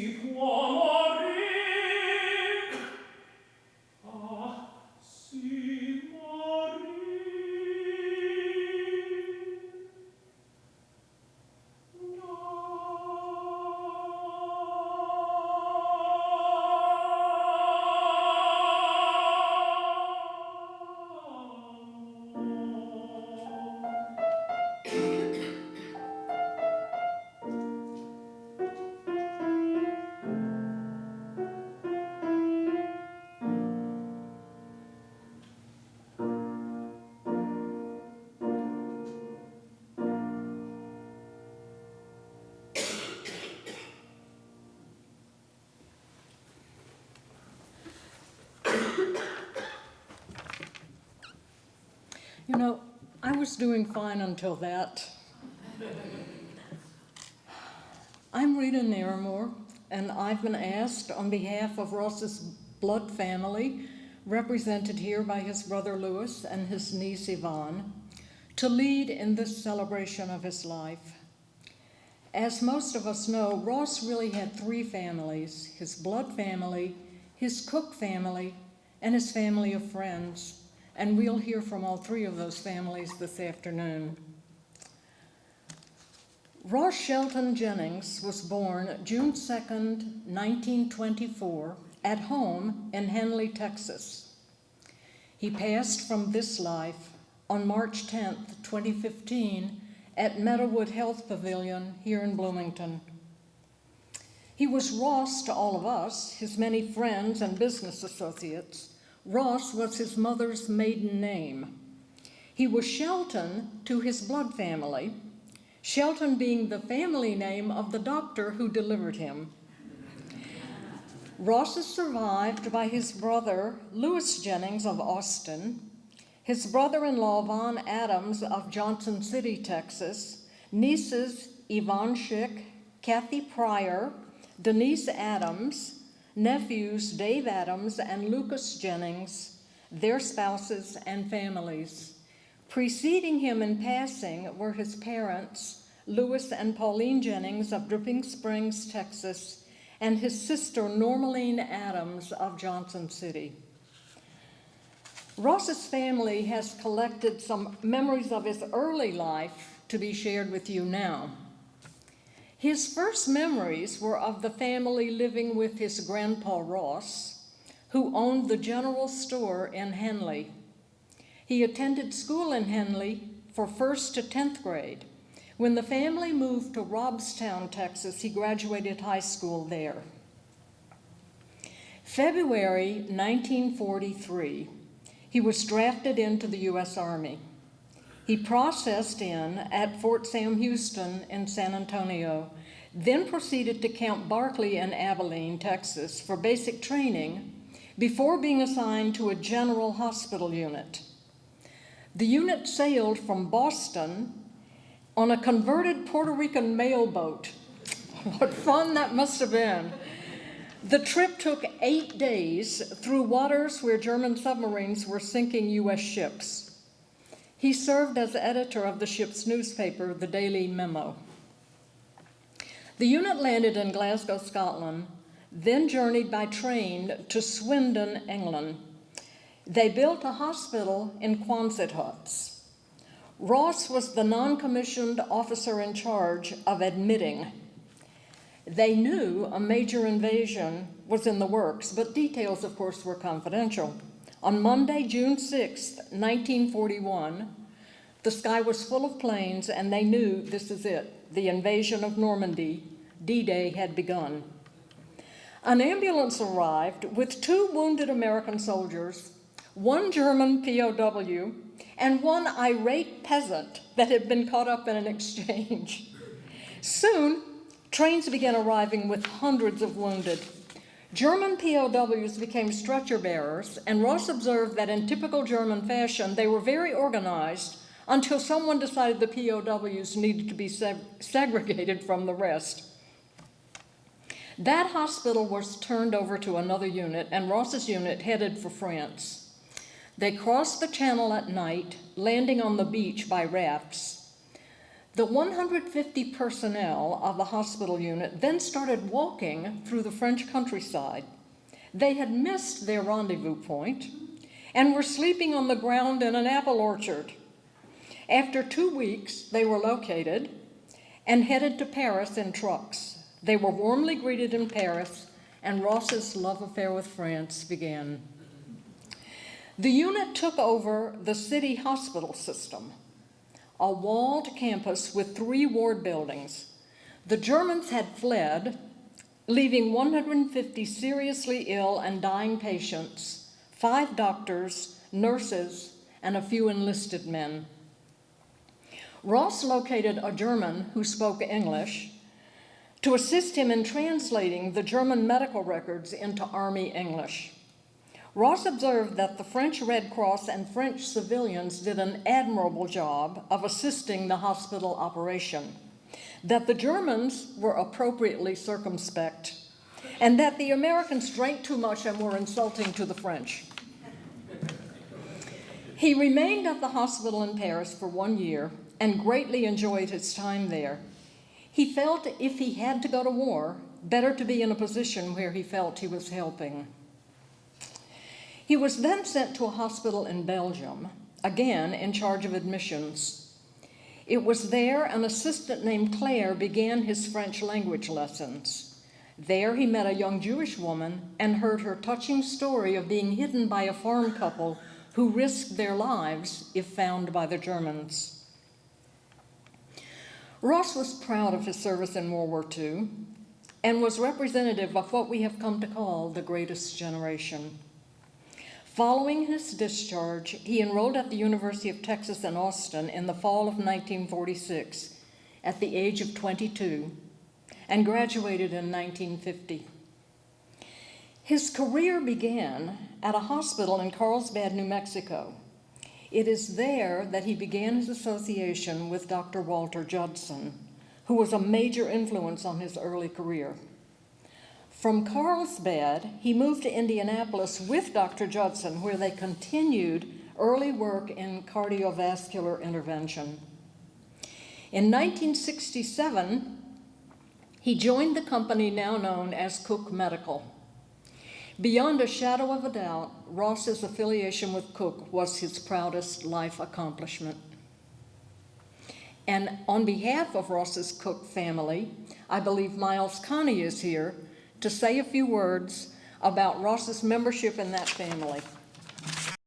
si può morir, si morir. You know, I was doing fine until that. I'm Rita Naramore, and I've been asked on behalf of Ross's blood family, represented here by his brother Louis and his niece Yvonne, to lead in this celebration of his life. As most of us know, Ross really had three families: his blood family, his Cook family, and his family of friends. And we'll hear from all three of those families this afternoon. Ross Shelton Jennings was born June 2nd, 1924, at home in Henley, Texas. He passed from this life on March 10th, 2015, at Meadowood Health Pavilion here in Bloomington. He was Ross to all of us, his many friends and business associates. Ross was his mother's maiden name. He was Shelton to his blood family, Shelton being the family name of the doctor who delivered him. Ross is survived by his brother, Louis Jennings of Austin, his brother-in-law, Von Adams of Johnson City, Texas, nieces Yvonne Schick, Kathy Pryor, Denise Adams, nephews Dave Adams and Lucas Jennings, their spouses and families. Preceding him in passing were his parents, Louis and Pauline Jennings of Dripping Springs, Texas, and his sister Normaline Adams of Johnson City. Ross's family has collected some memories of his early life to be shared with you now. His first memories were of the family living with his grandpa Ross, who owned the general store in Henley. He attended school in Henley for 1st to 10th grade. When the family moved to Robstown, Texas, he graduated high school there. February 1943, he was drafted into the U.S. Army. He processed in at Fort Sam Houston in San Antonio, then proceeded to Camp Barkley in Abilene, Texas, for basic training before being assigned to a general hospital unit. The unit sailed from Boston on a converted Puerto Rican mail boat. What fun that must have been. The trip took 8 days through waters where German submarines were sinking U.S. ships. He served as editor of the ship's newspaper, the Daily Memo. The unit landed in Glasgow, Scotland, then journeyed by train to Swindon, England. They built a hospital in Quonset huts. Ross was the non-commissioned officer in charge of admitting. They knew a major invasion was in the works, but details, of course, were confidential. On Monday, June 6, 1941, the sky was full of planes, and they knew this is it. The invasion of Normandy, D-Day, had begun. An ambulance arrived with 2 wounded American soldiers, 1 German POW, and 1 irate peasant that had been caught up in an exchange. Soon, trains began arriving with hundreds of wounded. German POWs became stretcher bearers, and Ross observed that in typical German fashion, they were very organized until someone decided the POWs needed to be segregated from the rest. That hospital was turned over to another unit, and Ross's unit headed for France. They crossed the channel at night, landing on the beach by rafts. The 150 personnel of the hospital unit then started walking through the French countryside. They had missed their rendezvous point and were sleeping on the ground in an apple orchard. After 2 weeks, they were located and headed to Paris in trucks. They were warmly greeted in Paris, and Ross's love affair with France began. The unit took over the city hospital system, a walled campus with 3 ward buildings. The Germans had fled, leaving 150 seriously ill and dying patients, 5 doctors, nurses, and a few enlisted men. Ross located a German who spoke English to assist him in translating the German medical records into Army English. Ross observed that the French Red Cross and French civilians did an admirable job of assisting the hospital operation, that the Germans were appropriately circumspect, and that the Americans drank too much and were insulting to the French. He remained at the hospital in Paris for 1 year and greatly enjoyed his time there. He felt if he had to go to war, better to be in a position where he felt he was helping. He was then sent to a hospital in Belgium, again in charge of admissions. It was there an assistant named Claire began his French language lessons. There he met a young Jewish woman and heard her touching story of being hidden by a farm couple who risked their lives if found by the Germans. Ross was proud of his service in World War II and was representative of what we have come to call the greatest generation. Following his discharge, he enrolled at the University of Texas in Austin in the fall of 1946 at the age of 22 and graduated in 1950. His career began at a hospital in Carlsbad, New Mexico. It is there that he began his association with Dr. Walter Judson, who was a major influence on his early career. From Carlsbad, he moved to Indianapolis with Dr. Judson, where they continued early work in cardiovascular intervention. In 1967, he joined the company now known as Cook Medical. Beyond a shadow of a doubt, Ross's affiliation with Cook was his proudest life accomplishment. And on behalf of Ross's Cook family, I believe Miles Connie is here to say a few words about Ross's membership in that family.